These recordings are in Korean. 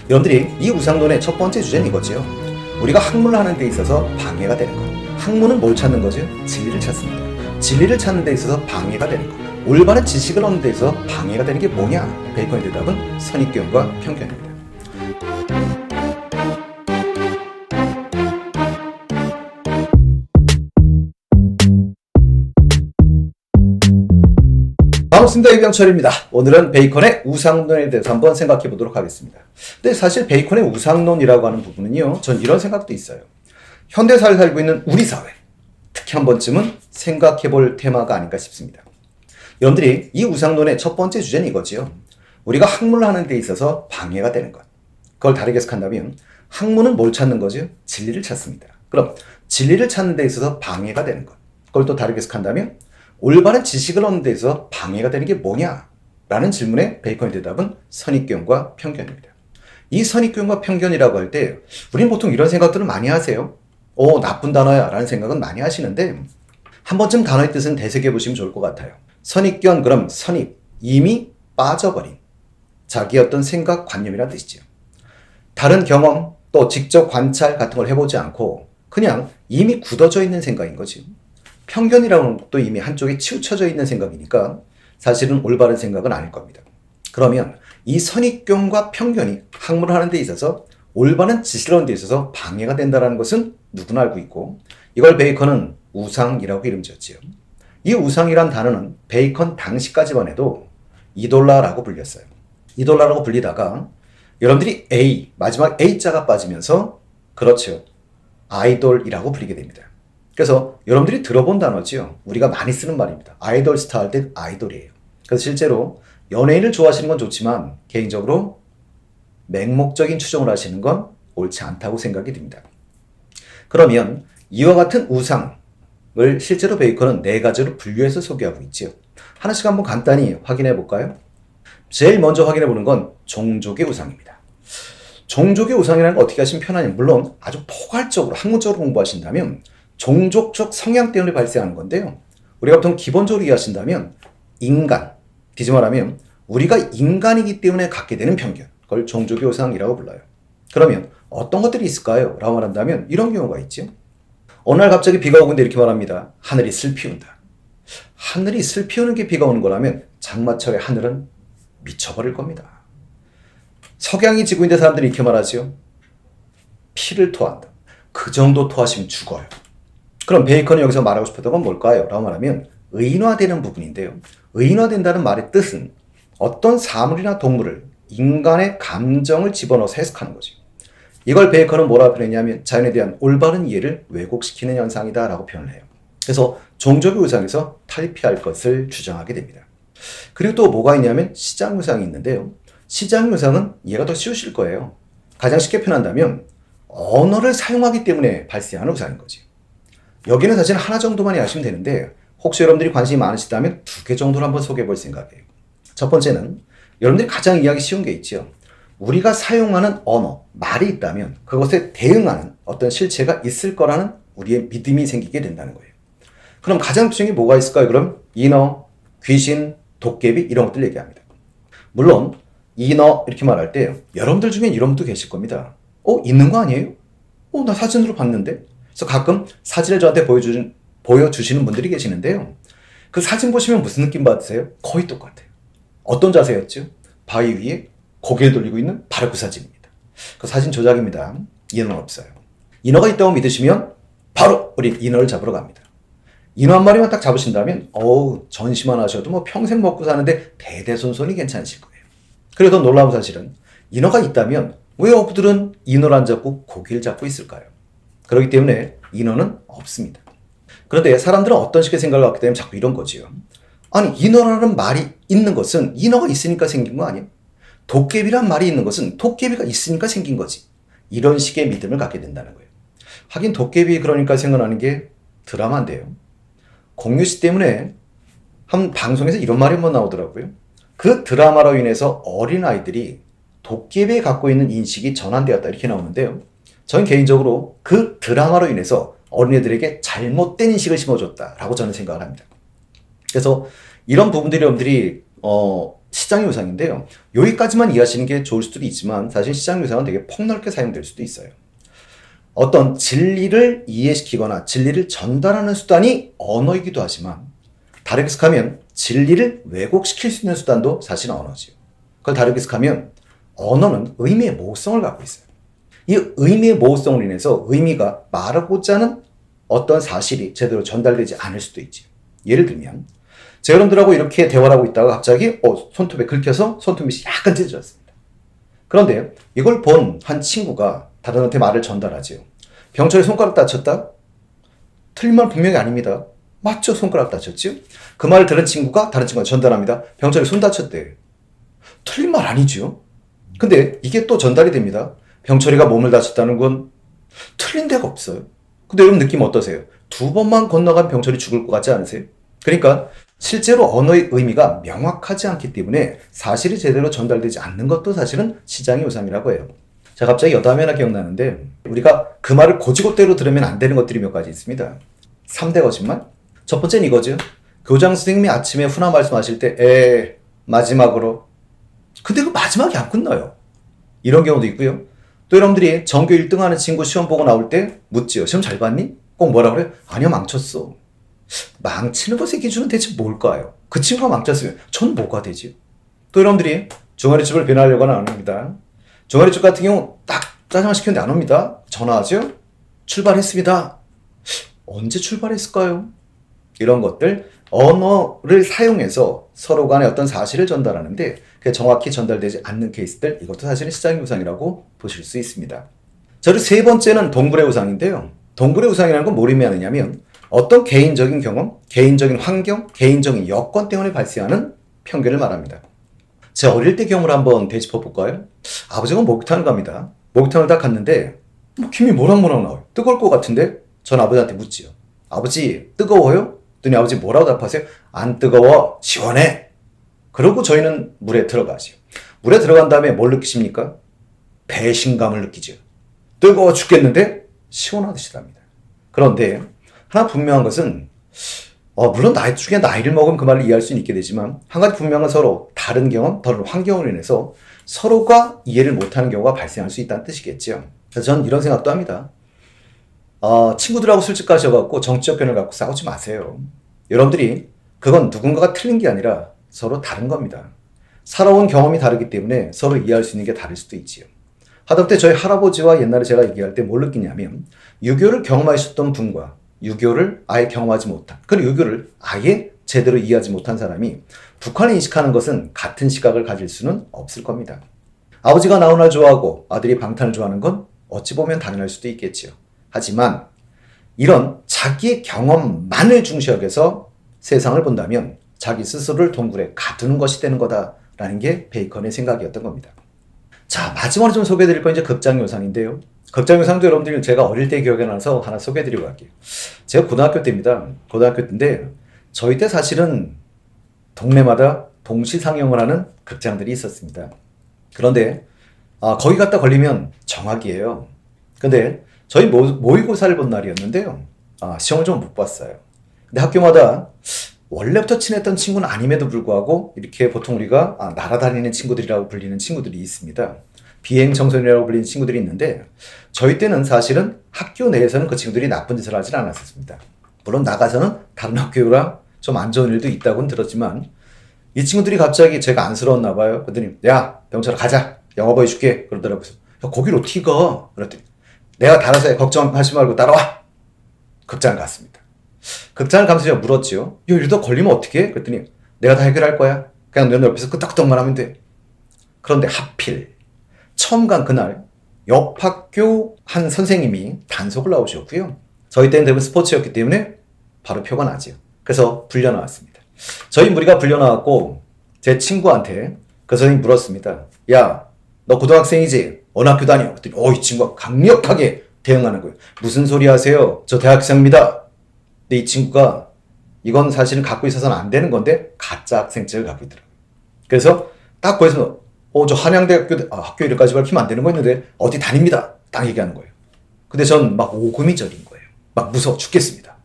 여러분들이 이 우상론의 첫 번째 주제는 이거지요. 우리가 학문을 하는 데 있어서 방해가 되는 것. 학문은 뭘 찾는 거죠? 진리를 찾습니다. 진리를 찾는 데 있어서 방해가 되는 것. 올바른 지식을 얻는 데 있어서 방해가 되는 게 뭐냐? 베이컨의 대답은 선입견과 편견입니다. 반갑습니다. 이병철입니다. 오늘은 베이컨의 우상론에 대해서 한번 생각해 보도록 하겠습니다. 근데 사실 베이컨의 우상론이라고 하는 부분은요, 전 이런 생각도 있어요. 현대사를 살고 있는 우리 사회, 특히 한 번쯤은 생각해 볼 테마가 아닐까 싶습니다. 여러분들이 이 우상론의 첫 번째 주제는 이거지요. 우리가 학문을 하는 데 있어서 방해가 되는 것. 그걸 다르게 해석한다면 학문은 뭘 찾는 거죠? 진리를 찾습니다. 그럼 진리를 찾는 데 있어서 방해가 되는 것. 그걸 또 다르게 해석한다면 올바른 지식을 얻는 데 있어서 방해가 되는 게 뭐냐? 라는 질문에 베이컨의 대답은 선입견과 편견입니다. 이 선입견과 편견이라고 할 때 우리는 보통 이런 생각들을 많이 하세요. 나쁜 단어야 라는 생각은 많이 하시는데 한 번쯤 단어의 뜻은 되새겨 보시면 좋을 것 같아요. 선입견, 그럼 선입, 이미 빠져버린 자기의 어떤 생각, 관념이라는 뜻이죠. 다른 경험, 또 직접 관찰 같은 걸 해보지 않고 그냥 이미 굳어져 있는 생각인 거지. 편견이라는 것도 이미 한쪽에 치우쳐져 있는 생각이니까 사실은 올바른 생각은 아닐 겁니다. 그러면 이 선입견과 편견이 학문을 하는 데 있어서 올바른 지식을 얻는 데 있어서 방해가 된다는 것은 누구나 알고 있고, 이걸 베이컨은 우상이라고 이름 지었지요. 이 우상이란 단어는 베이컨 당시까지만 해도 이돌라라고 불렸어요. 이돌라라고 불리다가 여러분들이 A, 마지막 A자가 빠지면서 그렇죠, 아이돌이라고 불리게 됩니다. 그래서 여러분들이 들어본 단어지요. 우리가 많이 쓰는 말입니다. 아이돌 스타 할 때 아이돌이에요. 그래서 실제로 연예인을 좋아하시는 건 좋지만 개인적으로 맹목적인 추정을 하시는 건 옳지 않다고 생각이 듭니다. 그러면 이와 같은 우상을 실제로 베이컨은 네 가지로 분류해서 소개하고 있지요. 하나씩 한번 간단히 확인해 볼까요? 제일 먼저 확인해 보는 건 종족의 우상입니다. 종족의 우상이라는 건 어떻게 하시면 편하냐? 물론 아주 포괄적으로 학문적으로 공부하신다면 종족적 성향 때문에 발생하는 건데요. 우리가 보통 기본적으로 이해하신다면 인간, 뒤집어말하면 우리가 인간이기 때문에 갖게 되는 편견, 그걸 종족의 우상이라고 불러요. 그러면 어떤 것들이 있을까요? 라고 말한다면 이런 경우가 있죠. 어느 날 갑자기 비가 오고 있는데 이렇게 말합니다. 하늘이 슬피운다. 하늘이 슬피우는 게 비가 오는 거라면 장마철에 하늘은 미쳐버릴 겁니다. 석양이 지고 있는데 사람들이 이렇게 말하죠. 피를 토한다. 그 정도 토하시면 죽어요. 그럼 베이컨이 여기서 말하고 싶었던 건 뭘까요? 라고 말하면 의인화되는 부분인데요. 의인화된다는 말의 뜻은 어떤 사물이나 동물을 인간의 감정을 집어넣어서 해석하는 거죠. 이걸 베이컨은 뭐라고 표현했냐면 자연에 대한 올바른 이해를 왜곡시키는 현상이다 라고 표현을 해요. 그래서 종족의 우상에서 탈피할 것을 주장하게 됩니다. 그리고 또 뭐가 있냐면 시장 우상이 있는데요. 시장 우상은 얘가 더 쉬우실 거예요. 가장 쉽게 표현한다면 언어를 사용하기 때문에 발생하는 우상인 거지. 여기는 사실 하나 정도만 이해하시면 되는데 혹시 여러분들이 관심이 많으시다면 두 개 정도를 한번 소개해 볼 생각이에요. 첫 번째는 여러분들이 가장 이해하기 쉬운 게 있죠. 우리가 사용하는 언어, 말이 있다면 그것에 대응하는 어떤 실체가 있을 거라는 우리의 믿음이 생기게 된다는 거예요. 그럼 가장 중에 뭐가 있을까요? 그럼 인어, 귀신, 도깨비 이런 것들 얘기합니다. 물론 인어 이렇게 말할 때 여러분들 중에 이런 분도 계실 겁니다. 있는 거 아니에요? 나 사진으로 봤는데? 그래서 가끔 사진을 저한테 보여주시는 분들이 계시는데요. 그 사진 보시면 무슨 느낌 받으세요? 거의 똑같아요. 어떤 자세였죠? 바위 위에 고개를 돌리고 있는 바로 그 사진입니다. 그 사진 조작입니다. 인어는 없어요. 인어가 있다고 믿으시면 바로 우리 인어를 잡으러 갑니다. 인어 한 마리만 딱 잡으신다면 전시만 하셔도 뭐 평생 먹고 사는데 대대손손이 괜찮으실 거예요. 그래도 놀라운 사실은 인어가 있다면 왜 어부들은 인어를 안 잡고 고기를 잡고 있을까요? 그렇기 때문에 인어는 없습니다. 그런데 사람들은 어떤 식의 생각을 갖게 되면 자꾸 이런 거지요. 아니, 인어라는 말이 있는 것은 인어가 있으니까 생긴 거 아니에요? 도깨비란 말이 있는 것은 도깨비가 있으니까 생긴 거지. 이런 식의 믿음을 갖게 된다는 거예요. 하긴 도깨비 그러니까 생각나는 게 드라마인데요. 공유씨 때문에 한 방송에서 이런 말이 한번 나오더라고요. 그 드라마로 인해서 어린아이들이 도깨비에 갖고 있는 인식이 전환되었다 이렇게 나오는데요. 저는 개인적으로 그 드라마로 인해서 어린애들에게 잘못된 인식을 심어줬다라고 저는 생각을 합니다. 그래서 이런 부분들이 여러분들이 시장의 우상인데요. 여기까지만 이해하시는 게 좋을 수도 있지만 사실 시장의 우상은 되게 폭넓게 사용될 수도 있어요. 어떤 진리를 이해시키거나 진리를 전달하는 수단이 언어이기도 하지만 다르게 해석하면 진리를 왜곡시킬 수 있는 수단도 사실은 언어지요. 그걸 다르게 해석하면 언어는 의미의 모호성을 갖고 있어요. 이 의미의 모호성으로 인해서 의미가 말하고자 하는 어떤 사실이 제대로 전달되지 않을 수도 있지. 예를 들면 제가 여러분들하고 이렇게 대화를 하고 있다가 갑자기 손톱에 긁혀서 손톱이 약간 찢어졌습니다. 그런데 이걸 본 한 친구가 다른한테 말을 전달하지요. 병철이 손가락 다쳤다? 틀린 말 분명히 아닙니다. 맞죠? 손가락 다쳤지요? 그 말을 들은 친구가 다른 친구한테 전달합니다. 병철이 손 다쳤대. 틀린 말 아니죠? 근데 이게 또 전달이 됩니다. 병철이가 몸을 다쳤다는 건 틀린 데가 없어요. 근데 여러분 느낌 어떠세요? 두 번만 건너간 병철이 죽을 것 같지 않으세요? 그러니까 실제로 언어의 의미가 명확하지 않기 때문에 사실이 제대로 전달되지 않는 것도 사실은 시장의 우상이라고 해요. 자, 갑자기 여담이 하나 기억나는데 우리가 그 말을 고지고대로 들으면 안 되는 것들이 몇 가지 있습니다. 3대 거짓말? 첫 번째는 이거죠. 교장 선생님이 아침에 훈화 말씀하실 때 마지막으로 근데 그 마지막이 안 끝나요. 이런 경우도 있고요. 또 여러분들이 전교 1등 하는 친구 시험 보고 나올 때 묻지요. 시험 잘 봤니? 꼭 뭐라 그래요? 아니요, 망쳤어. 망치는 것의 기준은 대체 뭘까요? 그 친구가 망쳤으면 전 뭐가 되지? 또 여러분들이 종아리집을 변하려고는 안 합니다. 종아리집 같은 경우 딱 짜장면 시켰는데 안 옵니다. 전화하죠? 출발했습니다. 언제 출발했을까요? 이런 것들 언어를 사용해서 서로 간에 어떤 사실을 전달하는데 그게 정확히 전달되지 않는 케이스들 이것도 사실은 시장의 우상이라고 보실 수 있습니다. 자, 그리고 세 번째는 동굴의 우상인데요. 동굴의 우상이라는 건 뭘 의미하느냐면 어떤 개인적인 경험, 개인적인 환경, 개인적인 여건 때문에 발생하는 편견을 말합니다. 제 어릴 때 경험을 한번 되짚어 볼까요? 아버지가 목욕탕을 갑니다. 목욕탕을 딱 갔는데 김이 모락모락 나와요. 뜨거울 것 같은데 전 아버지한테 묻지요. 아버지 뜨거워요? 그랬더니 아버지 뭐라고 답하세요? 안 뜨거워, 시원해. 그러고 저희는 물에 들어가죠. 물에 들어간 다음에 뭘 느끼십니까? 배신감을 느끼죠. 뜨거워 죽겠는데 시원하듯이랍니다. 그런데 하나 분명한 것은 물론 나중에 나이를 먹으면 그 말을 이해할 수는 있게 되지만 한 가지 분명한 건 서로 다른 경험, 다른 환경으로 인해서 서로가 이해를 못하는 경우가 발생할 수 있다는 뜻이겠죠. 그래서 저는 이런 생각도 합니다. 친구들하고 술집 가셔갖고 정치적 견해를 갖고 싸우지 마세요. 여러분들이 그건 누군가가 틀린 게 아니라 서로 다른 겁니다. 살아온 경험이 다르기 때문에 서로 이해할 수 있는 게 다를 수도 있지요. 하다못해 저희 할아버지와 옛날에 제가 얘기할 때 뭘 느끼냐면 유교를 경험하셨던 분과 유교를 아예 경험하지 못한 그리고 유교를 아예 제대로 이해하지 못한 사람이 북한을 인식하는 것은 같은 시각을 가질 수는 없을 겁니다. 아버지가 나훈아를 좋아하고 아들이 방탄을 좋아하는 건 어찌 보면 당연할 수도 있겠지요. 하지만 이런 자기의 경험만을 중시 여겨서 세상을 본다면 자기 스스로를 동굴에 가두는 것이 되는 거다라는 게 베이컨의 생각이었던 겁니다. 자, 마지막으로 좀 소개해드릴 건 이제 극장의 우상인데요. 극장의 우상도 여러분들 제가 어릴 때 기억에 나서 하나 소개해드리고 갈게요. 제가 고등학교 때입니다. 고등학교 때인데 저희 때 사실은 동네마다 동시 상영을 하는 극장들이 있었습니다. 그런데 거기 갔다 걸리면 정학이에요. 근데 저희 모의고사를 본 날이었는데요. 시험을 좀 못 봤어요. 근데 학교마다 원래부터 친했던 친구는 아님에도 불구하고 이렇게 보통 우리가 날아다니는 친구들이라고 불리는 친구들이 있습니다. 비행 청소년이라고 불리는 친구들이 있는데 저희 때는 사실은 학교 내에서는 그 친구들이 나쁜 짓을 하진 않았었습니다. 물론 나가서는 다른 학교랑 좀 안 좋은 일도 있다고는 들었지만 이 친구들이 갑자기 제가 안쓰러웠나 봐요. 그랬더니 야 병철아 가자 영화 보여줄게 그러더라고요. 야 거기로 어떻게 가? 그랬더니 내가 달아서 해 걱정하지 말고 따라와. 극장을 갔습니다. 극장을 가면서 제가 물었지요. 야 이러다 걸리면 어떡해? 그랬더니 내가 다 해결할 거야. 그냥 너 옆에서 끄떡끄떡만 하면 돼. 그런데 하필 처음 간 그날 옆 학교 한 선생님이 단속을 나오셨고요. 저희 때는 대부분 스포츠였기 때문에 바로 표가 나죠. 그래서 불려 나왔습니다. 저희 무리가 불려 나왔고 제 친구한테 그 선생님이 물었습니다. 야, 너 고등학생이지? 어느 학교 다녀? 그랬더니 이 친구가 강력하게 대응하는 거예요. 무슨 소리 하세요? 저 대학생입니다. 근데 이 친구가 이건 사실은 갖고 있어서는 안 되는 건데 가짜 학생증을 갖고 있더라고요. 그래서 딱 거기서 저 한양대학교 학교 이름까지 밝히면 안 되는 거였는데 어디 다닙니다. 딱 얘기하는 거예요. 근데 전 막 오금이 저린 거예요. 막 무서워 죽겠습니다.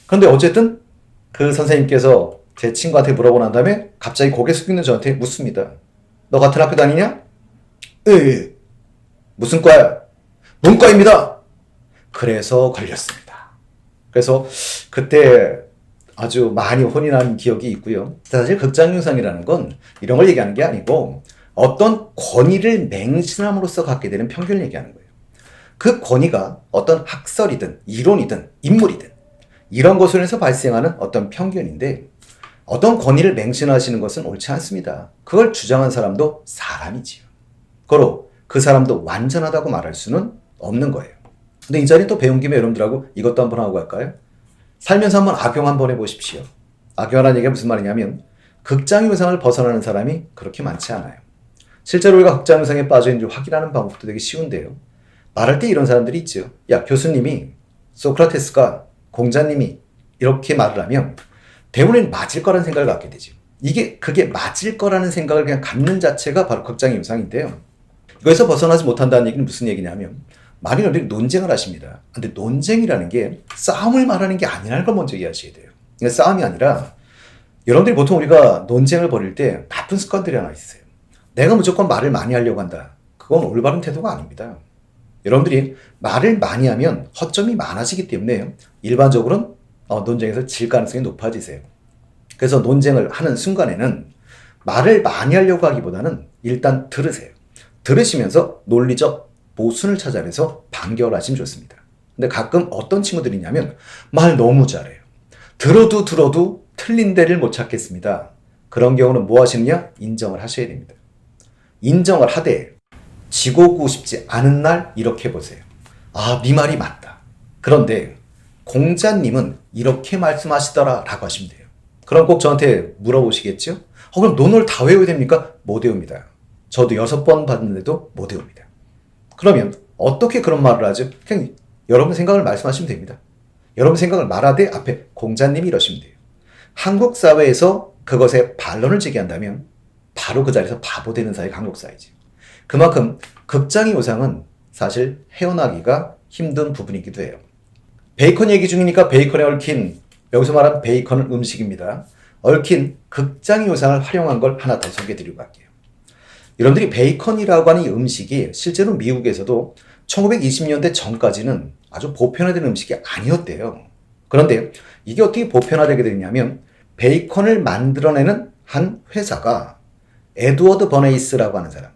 그런데 어쨌든 그 선생님께서 제 친구한테 물어보고 난 다음에 갑자기 고개 숙이는 저한테 묻습니다. 너 같은 학교 다니냐? 예. 무슨 과야? 문과입니다. 그래서 걸렸습니다. 그래서 그때 아주 많이 혼이 난 기억이 있고요. 사실 극장윤상이라는 건 이런 걸 얘기하는 게 아니고 어떤 권위를 맹신함으로써 갖게 되는 편견을 얘기하는 거예요. 그 권위가 어떤 학설이든 이론이든 인물이든 이런 것으로 인해서 발생하는 어떤 편견인데 어떤 권위를 맹신하시는 것은 옳지 않습니다. 그걸 주장한 사람도 사람이지요. 그로 그 사람도 완전하다고 말할 수는 없는 거예요. 근데 이 자리에 또 배운 김에 여러분들하고 이것도 한번 하고 갈까요? 살면서 한번 악용 한번 해보십시오. 악용하라는 얘기가 무슨 말이냐면 극장유상을 벗어나는 사람이 그렇게 많지 않아요. 실제로 우리가 극장유상에 빠져있는지 확인하는 방법도 되게 쉬운데요. 말할 때 이런 사람들이 있죠. 야, 교수님이, 소크라테스가, 공자님이 이렇게 말을 하면 대부분 맞을 거라는 생각을 갖게 되죠. 그게 맞을 거라는 생각을 그냥 갖는 자체가 바로 극장유상인데요. 이거에서 벗어나지 못한다는 얘기는 무슨 얘기냐면 많은 분들이 논쟁을 하십니다. 근데 논쟁이라는 게 싸움을 말하는 게 아니라는 걸 먼저 이해하셔야 돼요. 그러니까 싸움이 아니라 여러분들이 보통 우리가 논쟁을 벌일 때 나쁜 습관들이 하나 있어요. 내가 무조건 말을 많이 하려고 한다. 그건 올바른 태도가 아닙니다. 여러분들이 말을 많이 하면 허점이 많아지기 때문에 일반적으로는 논쟁에서 질 가능성이 높아지세요. 그래서 논쟁을 하는 순간에는 말을 많이 하려고 하기보다는 일단 들으세요. 들으시면서 논리적 모순을 찾아내서 반격을 하시면 좋습니다. 근데 가끔 어떤 친구들이 있냐면 말 너무 잘해요. 들어도 틀린 데를 못 찾겠습니다. 그런 경우는 뭐 하시느냐? 인정을 하셔야 됩니다. 인정을 하되 지고 오고 싶지 않은 날 이렇게 해보세요. 아, 네 말이 맞다. 그런데 공자님은 이렇게 말씀하시더라 라고 하시면 돼요. 그럼 꼭 저한테 물어보시겠죠? 그럼 논을 다 외워야 됩니까? 못 외웁니다. 저도 6번 봤는데도 못 외웁니다. 그러면 어떻게 그런 말을 하죠? 그냥 여러분 생각을 말씀하시면 됩니다. 여러분 생각을 말하되 앞에 공자님이 이러시면 돼요. 한국 사회에서 그것에 반론을 제기한다면 바로 그 자리에서 바보 되는 사회가 한국 사회죠. 그만큼 극장의 요상은 사실 헤어나기가 힘든 부분이기도 해요. 베이컨 얘기 중이니까 베이컨에 얽힌, 여기서 말하는 베이컨은 음식입니다. 얽힌 극장의 요상을 활용한 걸 하나 더 소개해드리고 갈게요. 여러분들이 베이컨이라고 하는 이 음식이 실제로 미국에서도 1920년대 전까지는 아주 보편화된 음식이 아니었대요. 그런데 이게 어떻게 보편화되게 되냐면 베이컨을 만들어내는 한 회사가 에드워드 버네이스라고 하는 사람,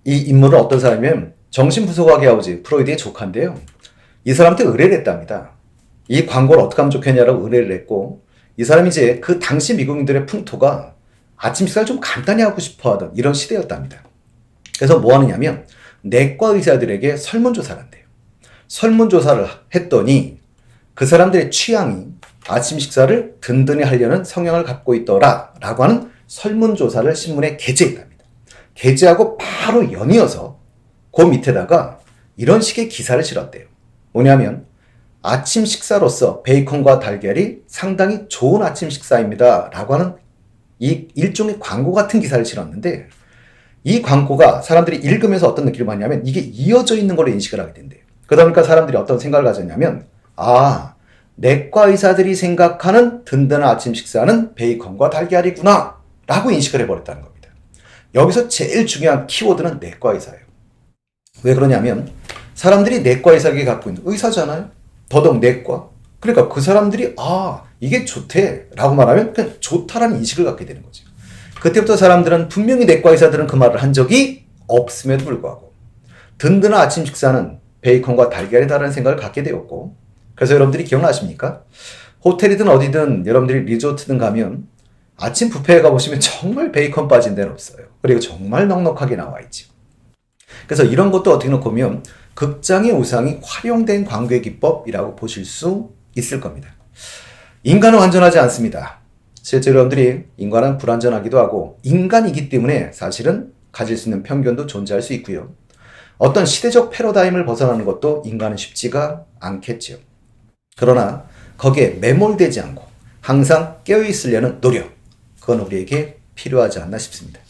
이 인물은 어떤 사람이면 정신분석학의 아버지 프로이드의 조카인데요. 이 사람한테 의뢰를 했답니다. 이 광고를 어떻게 하면 좋겠냐라고 의뢰를 했고 이 사람이 이제 그 당시 미국인들의 풍토가 아침 식사를 좀 간단히 하고 싶어 하던 이런 시대였답니다. 그래서 뭐 하느냐면 내과 의사들에게 설문조사를 한대요. 설문조사를 했더니 그 사람들의 취향이 아침 식사를 든든히 하려는 성향을 갖고 있더라 라고 하는 설문조사를 신문에 게재했답니다. 게재하고 바로 연이어서 그 밑에다가 이런 식의 기사를 실었대요. 뭐냐면 아침 식사로서 베이컨과 달걀이 상당히 좋은 아침 식사입니다 라고 하는 이 일종의 광고 같은 기사를 실었는데 이 광고가 사람들이 읽으면서 어떤 느낌을 받냐면 이게 이어져 있는 걸로 인식을 하게 된대요. 그러다 보니까 사람들이 어떤 생각을 가졌냐면 아, 내과 의사들이 생각하는 든든한 아침 식사는 베이컨과 달걀이구나 라고 인식을 해버렸다는 겁니다. 여기서 제일 중요한 키워드는 내과 의사예요. 왜 그러냐면 사람들이 내과 의사에게 갖고 있는 의사잖아요. 더더욱 내과. 그러니까 그 사람들이 아, 이게 좋대 라고 말하면 그냥 좋다라는 인식을 갖게 되는 거죠. 그때부터 사람들은 분명히 내과 의사들은 그 말을 한 적이 없음에도 불구하고 든든한 아침 식사는 베이컨과 달걀이다라는 생각을 갖게 되었고 그래서 여러분들이 기억나십니까? 호텔이든 어디든 여러분들이 리조트든 가면 아침 뷔페에 가보시면 정말 베이컨 빠진 데는 없어요. 그리고 정말 넉넉하게 나와 있죠. 그래서 이런 것도 어떻게 놓고 보면 극장의 우상이 활용된 광고의 기법이라고 보실 수 있을 겁니다. 인간은 완전하지 않습니다. 실제로 여러분들이 인간은 불완전하기도 하고 인간이기 때문에 사실은 가질 수 있는 편견도 존재할 수 있고요. 어떤 시대적 패러다임을 벗어나는 것도 인간은 쉽지가 않겠지요. 그러나 거기에 매몰되지 않고 항상 깨어있으려는 노력, 그건 우리에게 필요하지 않나 싶습니다.